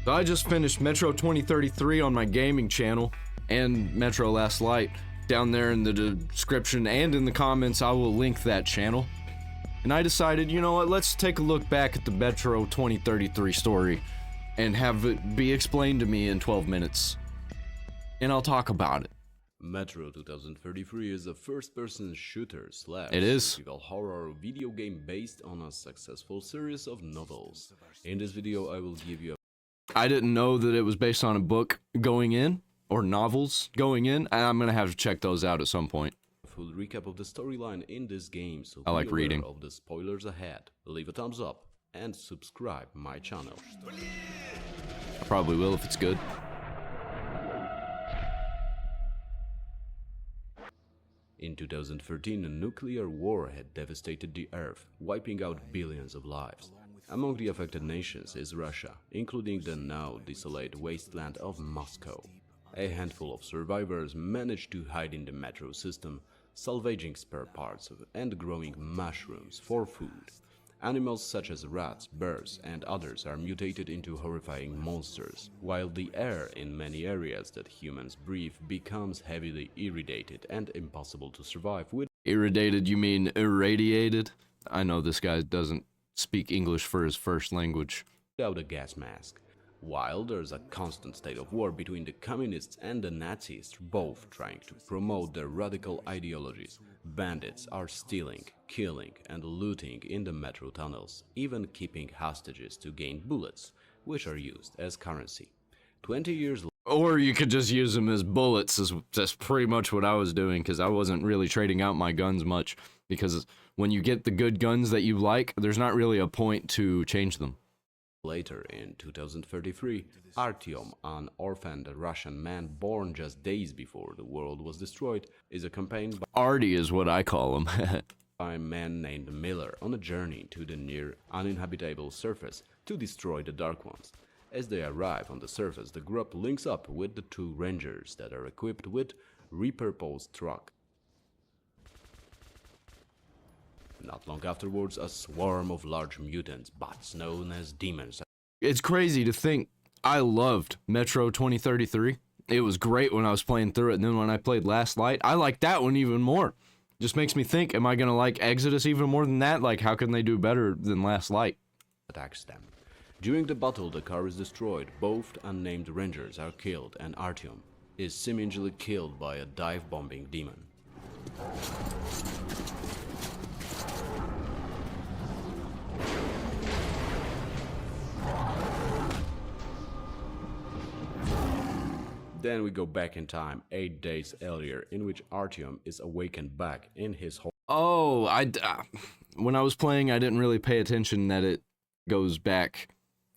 So I just finished Metro 2033 on my gaming channel and Metro Last Light. Down there in the description and in the comments, I will link that channel. And I decided, you know what, let's take a look back at the Metro 2033 story and have it be explained to me in 12 minutes. And I'll talk about it. Metro 2033 is a first-person shooter slash It is. survival horror video game based on a successful series of novels. In this video, I will give you a I didn't know that it was based on a book going in, or novels going in, and I'm gonna have to check those out at some point. full recap of the storyline in this game, so I like be aware reading. of the spoilers ahead. Leave a thumbs up and subscribe my channel. I probably will if it's good. In 2013, a nuclear war had devastated the Earth, wiping out billions of lives. Among the affected nations is Russia, including the now desolate wasteland of Moscow. A handful of survivors managed to hide in the metro system, salvaging spare parts and growing mushrooms for food. Animals such as rats, birds, and others are mutated into horrifying monsters, while the air in many areas that humans breathe becomes heavily irradiated and impossible to survive with. Irradiated, you mean irradiated? I know this guy doesn't speak English for his first language. Without a gas mask. While there's a constant state of war between the communists and the Nazis, both trying to promote their radical ideologies, bandits are stealing, killing, and looting in the metro tunnels, even keeping hostages to gain bullets, which are used as currency. 20 years later, Or you could just use them as bullets. That's pretty much what I was doing, because I wasn't really trading out my guns much, because when you get the good guns that you like, there's not really a point to change them. later, in 2033, Artyom, an orphaned Russian man born just days before the world was destroyed, is accompanied Artie is what I call him. by a man named Miller on a journey to the near uninhabitable surface to destroy the Dark Ones. As they arrive on the surface, the group links up with the two rangers that are equipped with repurposed truck. Not long afterwards, a swarm of large mutants, bots known as demons. It's crazy to think I loved Metro 2033. It was great when I was playing through it, and then when I played Last Light, I liked that one even more. Just makes me think, am I gonna like Exodus even more than that? Like, how can they do better than Last Light? Attacks them. During the battle, the car is destroyed, both unnamed rangers are killed, and Artyom is seemingly killed by a dive-bombing demon. Then we go back in time, 8 days earlier, in which Artyom is awakened back in his home. Oh, when I was playing, I didn't really pay attention that it goes back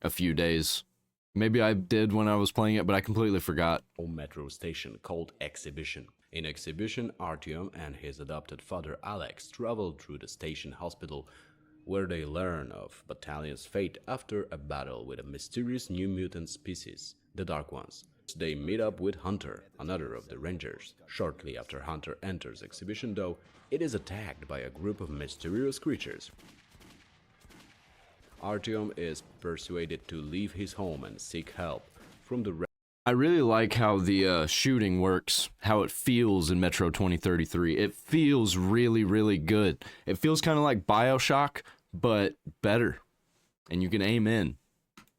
a few days. Maybe I did when I was playing it, but I completely forgot. Metro station called Exhibition. In Exhibition, Artyom and his adopted father Alex travel through the station hospital, where they learn of Battalion's fate after a battle with a mysterious new mutant species, the Dark Ones. They meet up with Hunter, another of the Rangers. Shortly after Hunter enters Exhibition, though, it is attacked by a group of mysterious creatures. Artyom is persuaded to leave his home and seek help from the I really like how the shooting works, how it feels in Metro 2033. It feels really, really good. It feels kind of like BioShock, but better. And you can aim in.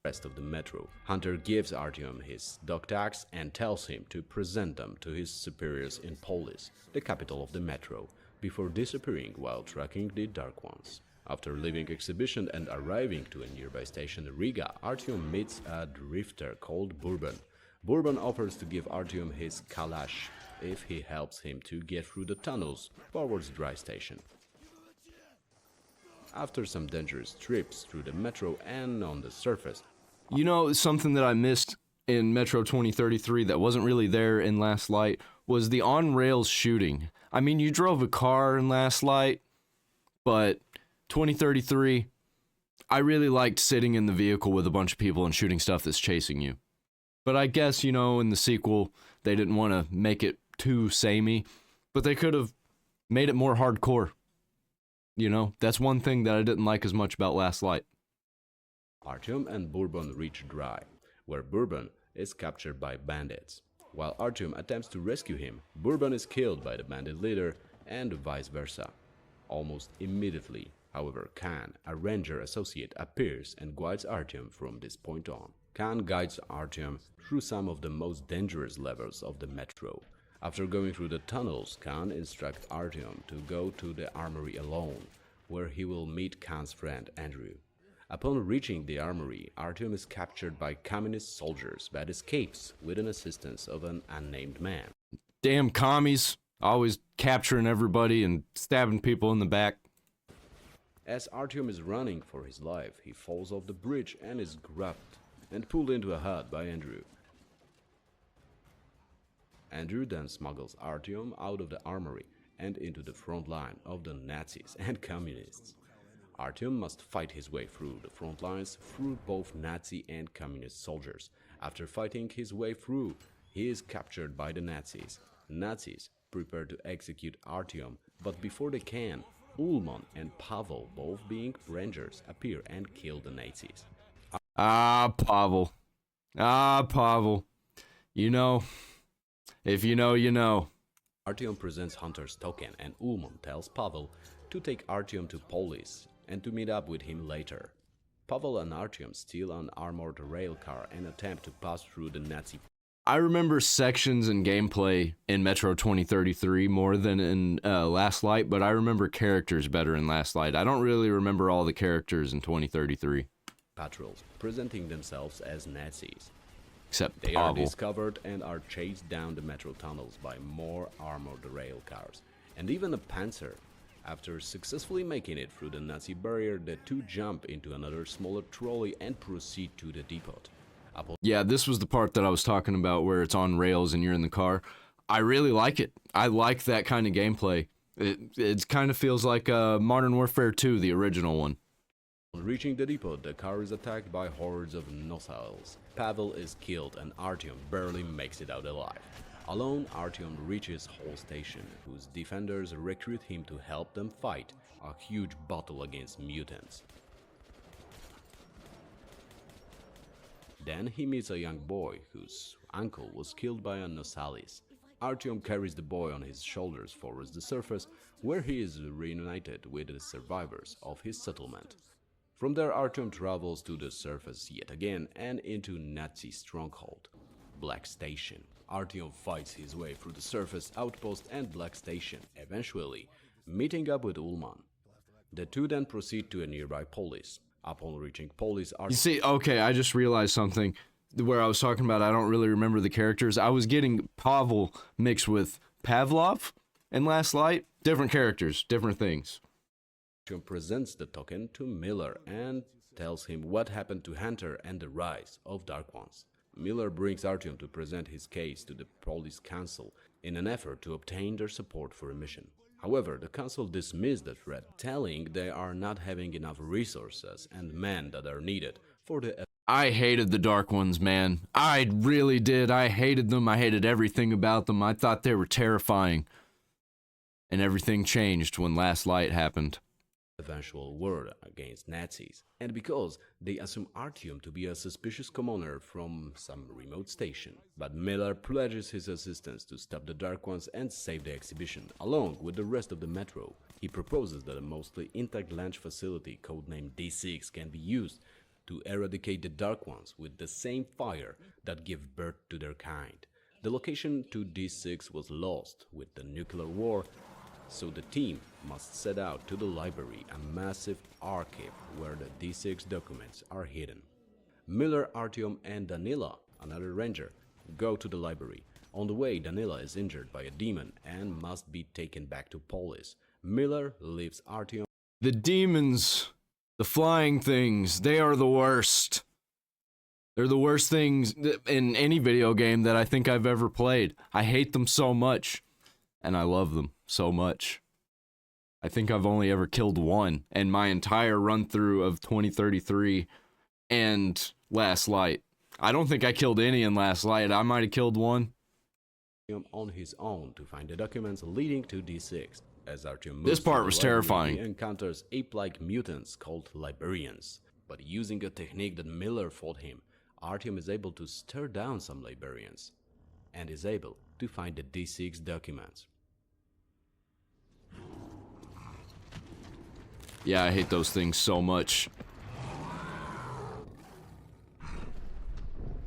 rest of the metro. Hunter gives Artyom his dog tags and tells him to present them to his superiors in Polis, the capital of the metro, before disappearing while tracking the Dark Ones. After leaving Exhibition and arriving to a nearby station, Riga, Artyom meets a drifter called Bourbon. Bourbon offers to give Artyom his Kalash if he helps him to get through the tunnels towards Dry Station. After some dangerous trips through the metro and on the surface. You know, something that I missed in Metro 2033 that wasn't really there in Last Light was the on-rails shooting. I mean, you drove a car in Last Light, but 2033, I really liked sitting in the vehicle with a bunch of people and shooting stuff that's chasing you. But I guess, you know, in the sequel, they didn't want to make it too samey, but they could have made it more hardcore. You know, that's one thing that I didn't like as much about Last Light. Artyom and Bourbon reach Dry, where Bourbon is captured by bandits. While Artyom attempts to rescue him, Bourbon is killed by the bandit leader and vice versa. Almost immediately, however, Khan, a ranger associate, appears and guides Artyom from this point on. Khan guides Artyom through some of the most dangerous levels of the metro. After going through the tunnels, Khan instructs Artyom to go to the armory alone, where he will meet Khan's friend Andrew. Upon reaching the armory, Artyom is captured by communist soldiers but escapes with an assistance of an unnamed man. Damn commies, always capturing everybody and stabbing people in the back. As Artyom is running for his life, he falls off the bridge and is grabbed and pulled into a hut by Andrew. Andrew then smuggles Artyom out of the armory and into the front line of the Nazis and communists. Artyom must fight his way through the front lines through both Nazi and communist soldiers. After fighting his way through, he is captured by the Nazis. Nazis prepare to execute Artyom, but before they can, Ullman and Pavel, both being rangers, appear and kill the Nazis. Pavel. Pavel. You know, if you know, you know. Artyom presents Hunter's token and Ullman tells Pavel to take Artyom to police and to meet up with him later. Pavel and Artyom steal an armored rail car and attempt to pass through the Nazi. I remember sections and gameplay in Metro 2033 more than in Last Light, but I remember characters better in Last Light. I don't really remember all the characters in 2033. Patrols, presenting themselves as Nazis. Except They Pavel. are discovered and are chased down the metro tunnels by more armored rail cars, and even a Panzer. After successfully making it through the Nazi barrier, the two jump into another smaller trolley and proceed to the depot. Yeah, this was the part that I was talking about where it's on rails and you're in the car. I really like it. I like that kind of gameplay. It kind of feels like Modern Warfare 2, the original one. On reaching the depot, the car is attacked by hordes of Nossals. Pavel is killed and Artyom barely makes it out alive. Alone, Artyom reaches Hall Station, whose defenders recruit him to help them fight a huge battle against mutants. Then he meets a young boy whose uncle was killed by a Nossalis. Artyom carries the boy on his shoulders towards the surface, where he is reunited with the survivors of his settlement. From there, Artyom travels to the surface yet again and into Nazi stronghold, Black Station. Artyom fights his way through the surface outpost and Black Station, eventually meeting up with Ullman. The two then proceed to a nearby police. Upon reaching police, You see, okay, I just realized something. Where I was talking about I don't really remember the characters. I was getting Pavel mixed with Pavlov in Last Light. Different characters, different things. Artyom presents the token to Miller and tells him what happened to Hunter and the rise of Dark Ones. Miller brings Artyom to present his case to the police council in an effort to obtain their support for a mission. However, the council dismissed the threat, telling they are not having enough resources and men that are needed for the... I hated the Dark Ones, man. I really did. I hated them. I hated everything about them. I thought they were terrifying. And everything changed when Last Light happened. Eventual war against Nazis, and because they assume Artyom to be a suspicious commoner from some remote station. But Miller pledges his assistance to stop the Dark Ones and save the exhibition, along with the rest of the metro. He proposes that a mostly intact launch facility codenamed D6 can be used to eradicate the Dark Ones with the same fire that gave birth to their kind. The location to D6 was lost with the nuclear war, so the team must set out to the library, a massive archive where the D6 documents are hidden. Miller, Artyom and Danila, another ranger, go to the library. On the way, Danila is injured by a demon and must be taken back to police. Miller leaves Artyom. The demons, the flying things, they are the worst. They're the worst things in any video game that I think I've ever played. I hate them so much, and I love them so much. I think I've only ever killed one in my entire run-through of 2033 and Last Light. I don't think I killed any in Last Light. I might have killed one. On his own to find the documents leading to D6. As Artyom moves This part to the was library, terrifying. He encounters ape-like mutants called librarians. But using a technique that Miller taught him, Artyom is able to stare down some librarians and is able to find the D6 documents. Yeah, I hate those things so much.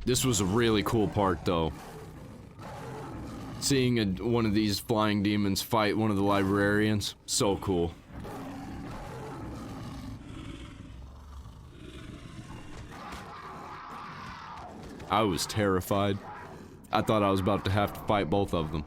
This was a really cool part, though. Seeing one of these flying demons fight one of the librarians, so cool. I was terrified. I thought I was about to have to fight both of them.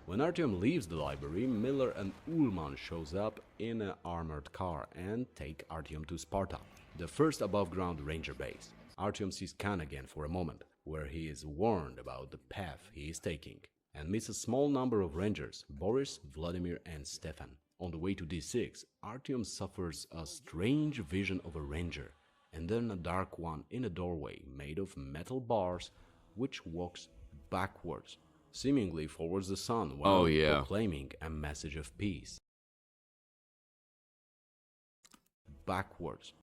When Artyom leaves the library, Miller and Ullman shows up in an armored car and take Artyom to Sparta, the first above-ground ranger base. Artyom sees Khan again for a moment, where he is warned about the path he is taking, and meets a small number of rangers, Boris, Vladimir and Stefan. On the way to D6, Artyom suffers a strange vision of a ranger, and then a dark one in a doorway made of metal bars, which walks backwards, seemingly towards the sun, while proclaiming a message of peace. Backwards.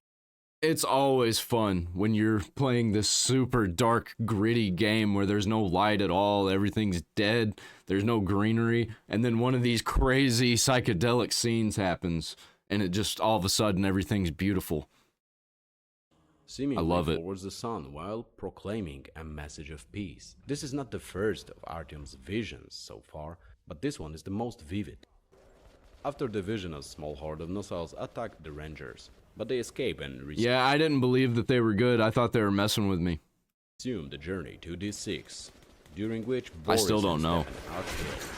It's always fun when you're playing this super dark, gritty game where there's no light at all, everything's dead, there's no greenery, and then one of these crazy psychedelic scenes happens, and it just all of a sudden everything's beautiful. Seemingly I love it. towards the sun while proclaiming a message of peace. This is not the first of Artyom's visions so far, but this one is the most vivid. After the vision, a small horde of Nossals attack the Rangers, but they escape and Yeah, I didn't believe that they were good. I thought they were messing with me. resume the journey to D6, during which I Boris still don't and know. Stefan are killed.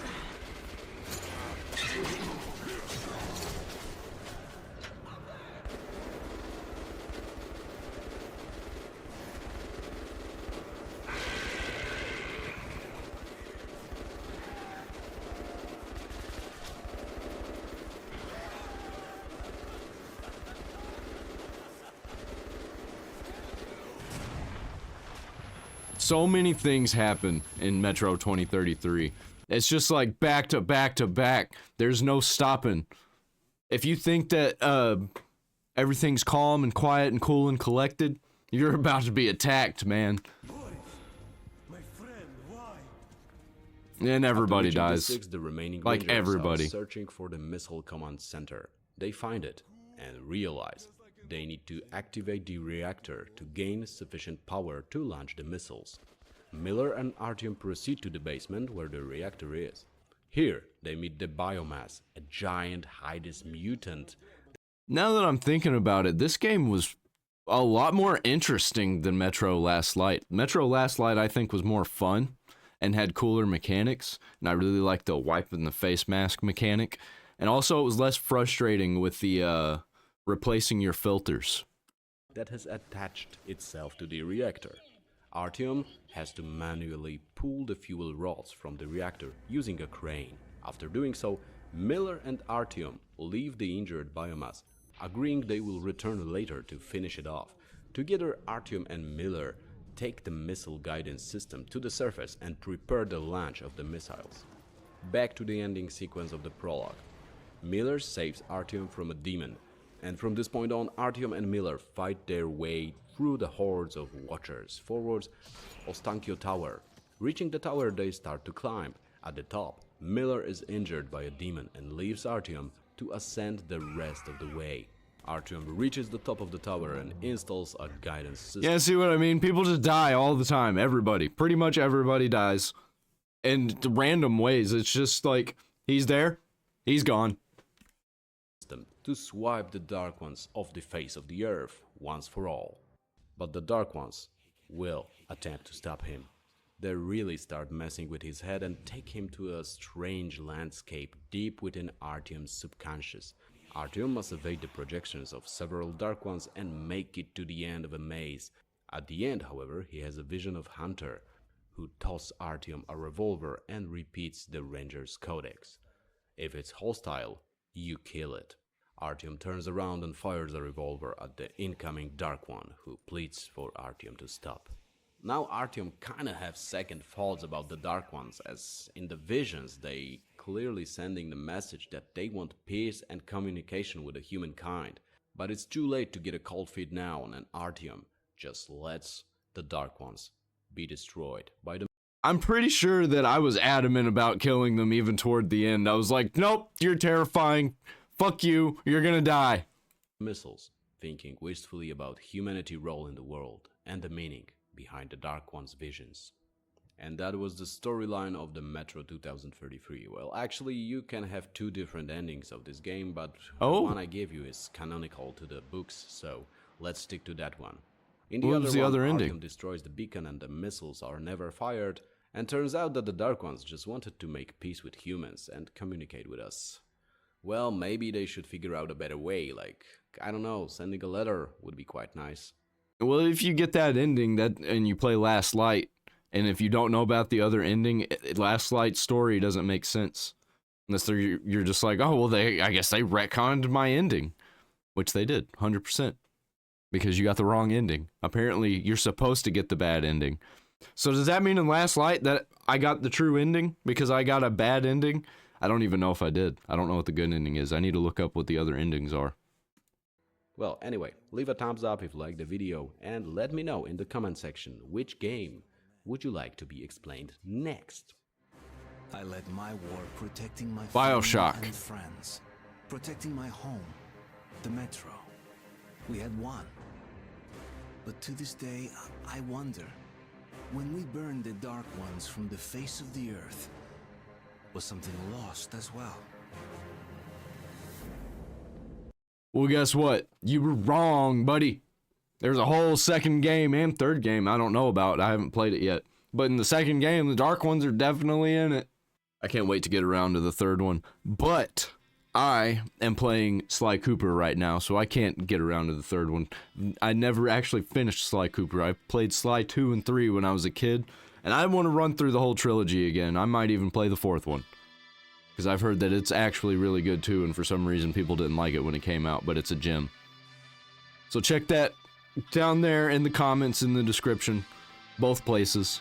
So many things happen in Metro 2033. It's just like back to back to back. There's no stopping. If you think that everything's calm and quiet and cool and collected, you're about to be attacked, man. My friend, why? And everybody After reaching dies. D6, the remaining Like Rangers everybody. are searching for the missile command center. They find it and realize they need to activate the reactor to gain sufficient power to launch the missiles. Miller and Artyom proceed to the basement where the reactor is. Here, they meet the Biomass, a giant Hydus mutant. Now that I'm thinking about it, this game was a lot more interesting than Metro Last Light. Metro Last Light, I think, was more fun and had cooler mechanics, and I really liked the wipe in the face mask mechanic. And also, it was less frustrating with the replacing your filters. That has attached itself to the reactor. Artyom has to manually pull the fuel rods from the reactor using a crane. After doing so, Miller and Artyom leave the injured Biomass, agreeing they will return later to finish it off. Together, Artyom and Miller take the missile guidance system to the surface and prepare the launch of the missiles. Back to the ending sequence of the prologue. Miller saves Artyom from a demon, and from this point on, Artyom and Miller fight their way through the hordes of watchers towards Ostankio Tower. Reaching the tower, they start to climb. At the top, Miller is injured by a demon and leaves Artyom to ascend the rest of the way. Artyom reaches the top of the tower and installs a guidance system. Yeah, see what I mean? People just die all the time. Everybody. Pretty much everybody dies. In random ways. It's just like, he's there, he's gone. To swipe the Dark Ones off the face of the earth once for all. But the Dark Ones will attempt to stop him. They really start messing with his head and take him to a strange landscape deep within Artyom's subconscious. Artyom must evade the projections of several Dark Ones and make it to the end of a maze. At the end, however, he has a vision of Hunter, who tosses Artyom a revolver and repeats the Ranger's Codex. If it's hostile, you kill it. Artyom turns around and fires a revolver at the incoming Dark One, who pleads for Artyom to stop. Now Artyom kinda have second thoughts about the Dark Ones, as in the visions they clearly sending the message that they want peace and communication with the humankind. But it's too late to get a cold feet now, and Artyom just lets the Dark Ones be destroyed by the I'm pretty sure that I was adamant about killing them even toward the end. I was like, nope, you're terrifying. Fuck you, you're gonna die. missiles, thinking wistfully about humanity's role in the world and the meaning behind the Dark One's visions. And that was the storyline of the Metro 2033. Well, actually, you can have two different endings of this game, but the one I gave you is canonical to the books, so let's stick to that one. In the What other was the one, other ending? Artyom destroys the beacon and the missiles are never fired, and turns out that the Dark Ones just wanted to make peace with humans and communicate with us. Well, maybe they should figure out a better way, like, I don't know, sending a letter would be quite nice. Well, if you get that ending and you play Last Light, and if you don't know about the other ending, Last Light's story doesn't make sense. Unless you're just like, oh, well, I guess they retconned my ending. Which they did, 100%. Because you got the wrong ending. Apparently, you're supposed to get the bad ending. So does that mean in Last Light that I got the true ending because I got a bad ending? I don't even know if I did. I don't know what the good ending is. I need to look up what the other endings are. Well, anyway, leave a thumbs up if you liked the video and let me know in the comment section which game would you like to be explained next. I led my war protecting my BioShock. family and friends, protecting my home, the Metro. We had won. But to this day, I wonder, when we burned the Dark Ones from the face of the earth, was something lost as well? Well, guess what? You were wrong, buddy. There's a whole second game and third game I don't know about. I haven't played it yet. But in the second game, the Dark Ones are definitely in it. I can't wait to get around to the third one. But I am playing Sly Cooper right now, so I can't get around to the third one. I never actually finished Sly Cooper. I played Sly 2 and 3 when I was a kid, and I want to run through the whole trilogy again. I might even play the fourth one. Because I've heard that it's actually really good too, and for some reason people didn't like it when it came out, but it's a gem. So check that down there in the comments in the description. Both places.